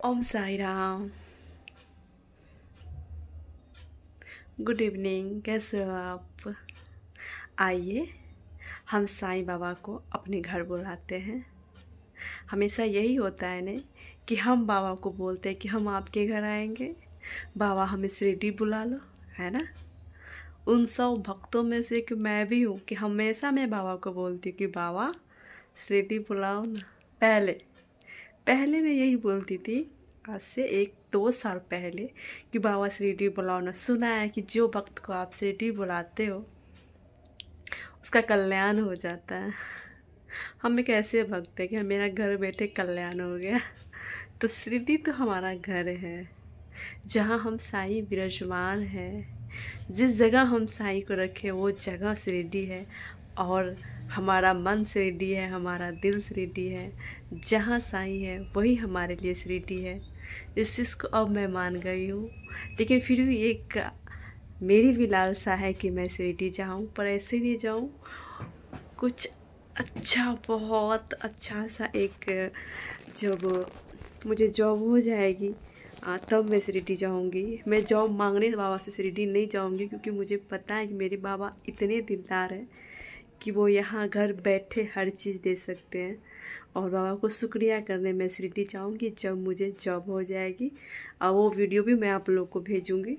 ओम Sai Ram. Good evening, कैसे हो आप? आइए, हम साईं बाबा को अपने घर बुलाते हैं। हमेशा यही होता है ना कि हम बाबा को बोलते हैं कि हम आपके घर आएंगे, बाबा हमें शिरडी बुला लो, है ना। उन सब भक्तों में से कि मैं भी हूँ कि हमेशा मैं बाबा को बोलती हूँ कि बाबा शिरडी बुलाओ ना। पहले पहले मैं यही बोलती थी, आज से 1-2 साल पहले, कि बाबा शिरडी बुलाओ ना। सुना है कि जो भक्त को आप शिरडी बुलाते हो उसका कल्याण हो जाता है। हम एक ऐसे भक्त हैं कि मेरा घर बैठे कल्याण हो गया। तो शिरडी तो हमारा घर है, जहाँ हम साईं विराजमान हैं। जिस जगह हम साईं को रखे वो जगह शिरडी है, और हमारा मन शिरडी है, हमारा दिल शिरडी है। जहाँ साईं है वही हमारे लिए शिरडी है। इस चीज़ को अब मैं मान गई हूँ, लेकिन फिर भी एक मेरी भी लालसा है कि मैं शिरडी जाऊँ, पर ऐसे नहीं जाऊँ। कुछ अच्छा, बहुत अच्छा सा एक, जब मुझे जॉब हो जाएगी तब मैं शिरडी जाऊंगी। मैं जॉब मांगने बाबा से शिरडी नहीं जाऊंगी, क्योंकि मुझे पता है कि मेरे बाबा इतने दिलदार हैं कि वो यहाँ घर बैठे हर चीज़ दे सकते हैं। और बाबा को शुक्रिया करने मैं शिरडी जाऊंगी जब मुझे जॉब हो जाएगी। और वो वीडियो भी मैं आप लोग को भेजूंगी।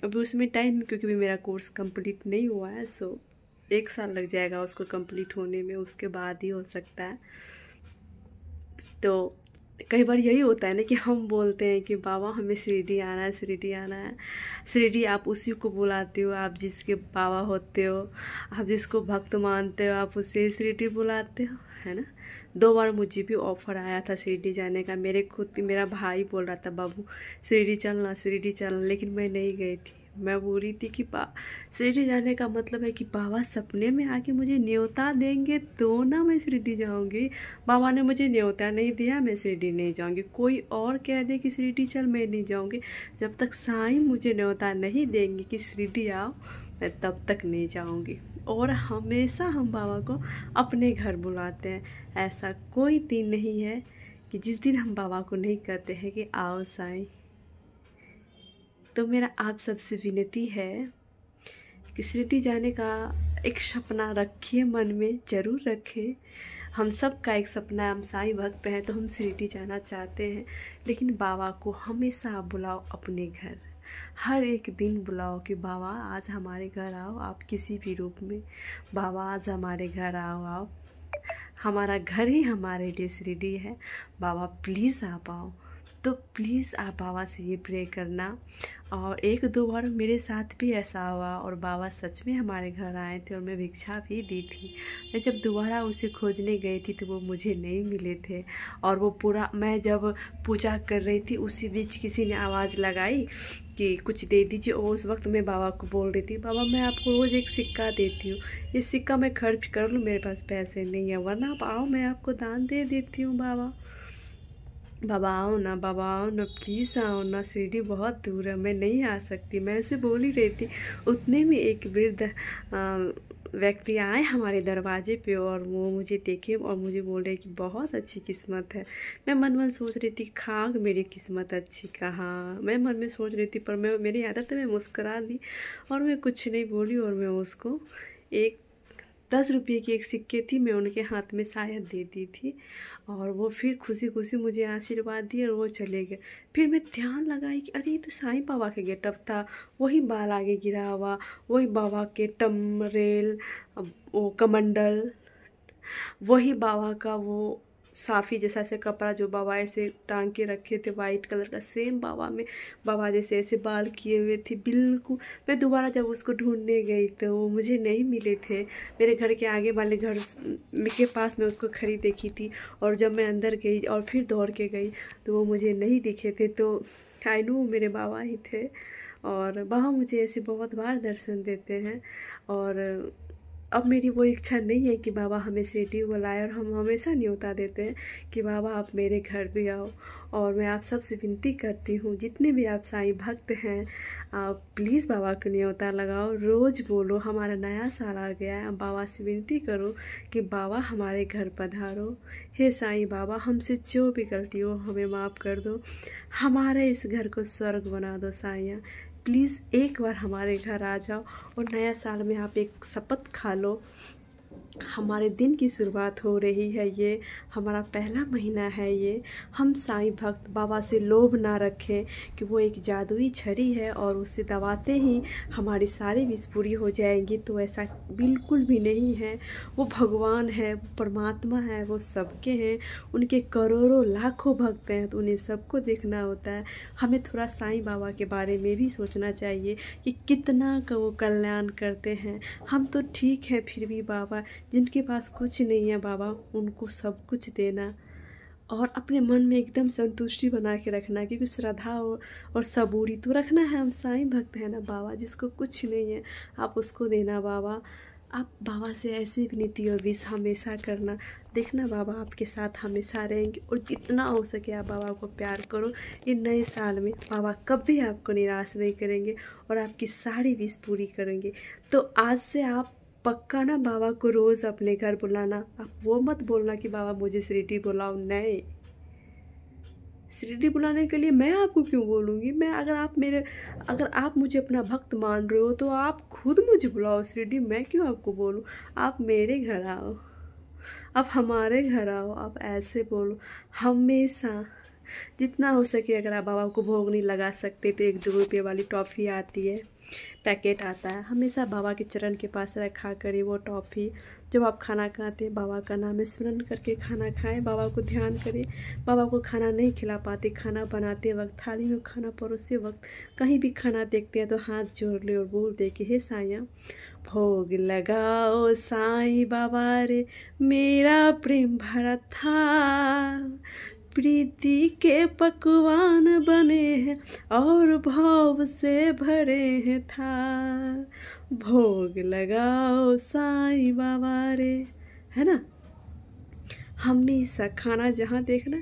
अभी उसमें टाइम, क्योंकि भी मेरा कोर्स कंप्लीट नहीं हुआ है, सो 1 साल लग जाएगा उसको कंप्लीट होने में, उसके बाद ही हो सकता है। तो कई बार यही होता है ना कि हम बोलते हैं कि बाबा हमें शिरडी आना है, शिरडी आना है। शिरडी आप उसी को बुलाते हो, आप जिसके बाबा होते हो, आप जिसको भक्त मानते हो, आप उसे शिरडी बुलाते हो, है ना। 2 बार मुझे भी ऑफर आया था शिरडी जाने का। मेरा भाई बोल रहा था बाबू शिरडी चलना, शिरडी चलना, लेकिन मैं नहीं गई थी। मैं बोल रही थी कि शिरडी जाने का मतलब है कि बाबा सपने में आके मुझे न्योता देंगे तो ना मैं शिरडी जाऊंगी। बाबा ने मुझे न्योता नहीं दिया, मैं शिरडी नहीं जाऊंगी। कोई और कह दे कि शिरडी चल, मैं नहीं जाऊंगी। जब तक साईं मुझे न्योता नहीं देंगे कि शिरडी आओ, मैं तब तक नहीं जाऊंगी। और हमेशा हम बाबा को अपने घर बुलाते हैं। ऐसा कोई दिन नहीं है कि जिस दिन हम बाबा को नहीं कहते हैं कि आओ साईं। तो मेरा आप सबसे विनती है कि शिरडी जाने का एक सपना रखिए, मन में ज़रूर रखें। हम सब का एक सपना है, हम साईं भक्त हैं तो हम शिरडी जाना चाहते हैं। लेकिन बाबा को हमेशा आप बुलाओ अपने घर, हर एक दिन बुलाओ कि बाबा आज हमारे घर आओ, आप किसी भी रूप में। बाबा आज हमारे घर आओ। हमारा घर ही हमारे लिए शिरडी है। बाबा प्लीज़ आप आओ। तो प्लीज़ आप बाबा से ये प्रे करना। और 1-2 बार मेरे साथ भी ऐसा हुआ, और बाबा सच में हमारे घर आए थे और मैं भिक्षा भी दी थी। मैं जब दोबारा उसे खोजने गई थी तो वो मुझे नहीं मिले थे। और वो पूरा, मैं जब पूजा कर रही थी उसी बीच किसी ने आवाज़ लगाई कि कुछ दे दीजिए। और उस वक्त मैं बाबा को बोल रही थी, बाबा मैं आपको रोज़ एक सिक्का देती हूँ, ये सिक्का मैं खर्च कर लूँ, मेरे पास पैसे नहीं है, वरना आप आओ मैं आपको दान दे देती हूँ। बाबा बाबा आओ ना, बाबा आओ ना, प्लीज़ आओ ना, शिरडी बहुत दूर है, मैं नहीं आ सकती। मैं ऐसे बोल ही रही थी, उतने में एक वृद्ध व्यक्ति आए हमारे दरवाजे पे, और वो मुझे देखे और मुझे बोल रहे कि बहुत अच्छी किस्मत है। मैं मन मन सोच रही थी, खाक मेरी किस्मत अच्छी कहाँ। मैं मन में सोच रही थी, पर मेरी आदत है, मैं मुस्कुरा दी और मैं कुछ नहीं बोली। और मैं उसको एक 10 रुपये की एक सिक्के थी, मैं उनके हाथ में शायद दे दी थी। और वो फिर खुशी खुशी मुझे आशीर्वाद दिए और वो चले गए। फिर मैं ध्यान लगाई कि अरे ये तो साईं बाबा के गेटअप था। वही बाल आगे गिरा हुआ, वही बाबा के टमरेल, वो कमंडल, वही बाबा का वो साफी जैसा से कपड़ा जो बाबा ऐसे टांग के रखे थे, वाइट कलर का, सेम बाबा में बाबा जैसे ऐसे बाल किए हुए थे बिल्कुल। मैं दोबारा जब उसको ढूंढने गई तो वो मुझे नहीं मिले थे। मेरे घर के आगे वाले घर के पास में उसको खड़ी देखी थी, और जब मैं अंदर गई और फिर दौड़ के गई तो वो मुझे नहीं दिखे थे। तो आई नो मेरे बाबा ही थे। और बाबा मुझे ऐसे बहुत बार दर्शन देते हैं। और अब मेरी वो इच्छा नहीं है कि बाबा हमें शिरडी बुलाए और हम हमेशा न्योता देते हैं कि बाबा आप मेरे घर भी आओ। और मैं आप सबसे विनती करती हूँ, जितने भी आप साईं भक्त हैं, आप प्लीज़ बाबा को न्योता लगाओ, रोज़ बोलो हमारा नया साल आ गया है। बाबा से विनती करो कि बाबा हमारे घर पधारो। हे साईं बाबा, हमसे जो भी गलती हो हमें माफ़ कर दो, हमारे इस घर को स्वर्ग बना दो साईं। प्लीज़ एक बार हमारे घर आ जाओ और नया साल में आप एक शपथ खा लो। हमारे दिन की शुरुआत हो रही है, ये हमारा पहला महीना है। ये हम साईं भक्त बाबा से लोभ ना रखें कि वो एक जादुई छड़ी है और उससे दबाते ही हमारी सारी विश पूरी हो जाएंगी। तो ऐसा बिल्कुल भी नहीं है। वो भगवान है, वो परमात्मा है, वो सबके हैं, उनके करोड़ों लाखों भक्त हैं, तो उन्हें सबको देखना होता है। हमें थोड़ा साईं बाबा के बारे में भी सोचना चाहिए कि कितना का वो कल्याण करते हैं। हम तो ठीक है, फिर भी बाबा जिनके पास कुछ नहीं है, बाबा उनको सब कुछ देना और अपने मन में एकदम संतुष्टि बना के रखना, क्योंकि श्रद्धा और सबूरी तो रखना है। हम साईं भक्त हैं ना बाबा, जिसको कुछ नहीं है आप उसको देना बाबा। आप बाबा से ऐसी विनती और विश हमेशा करना, देखना बाबा आपके साथ हमेशा रहेंगे। और जितना हो सके आप बाबा को प्यार करो। ये नए साल में बाबा कभी आपको निराश नहीं करेंगे और आपकी सारी विश पूरी करेंगे। तो आज से आप पक्का ना बाबा को रोज़ अपने घर बुलाना। आप वो मत बोलना कि बाबा मुझे शिरडी बुलाओ, नहीं, शिरडी बुलाने के लिए मैं आपको क्यों बोलूँगी। अगर आप मुझे अपना भक्त मान रहे हो तो आप खुद मुझे बुलाओ शिरडी, मैं क्यों आपको बोलूँ। आप मेरे घर आओ, आप हमारे घर आओ, आप ऐसे बोलो हमेशा। जितना हो सके, अगर आप बाबा को भोग नहीं लगा सकते तो 1-2 रुपये वाली टॉफ़ी आती है, पैकेट आता है, हमेशा बाबा के चरण के पास रखा करें वो टॉफ़ी। जब आप खाना खाते हैं बाबा का नाम स्मरण करके खाना खाएं, बाबा को ध्यान करें। बाबा को खाना नहीं खिला पाते, खाना बनाते वक्त, थाली में खाना परोसते वक्त, कहीं भी खाना देखते हैं तो हाथ जोड़ ले और बोल दे कि हे साईं भोग लगाओ साईं बाबा रे, मेरा प्रेम भरा था, प्रीति के पकवान बने हैं और भाव से भरे हैं था, भोग लगाओ साईं बाबा रे, है ना। हमेशा खाना जहाँ देखना,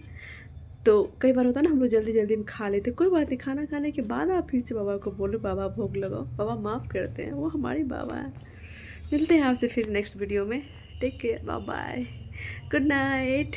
तो कई बार होता है ना हम लोग जल्दी जल्दी में खा लेते, कोई बात नहीं, खाना खाने के बाद आप फिर से बाबा को बोलो बाबा भोग लगाओ, बाबा माफ़ करते हैं, वो हमारी बाबा है। मिलते हैं आपसे फिर नेक्स्ट वीडियो में। Take care, bye bye, good night.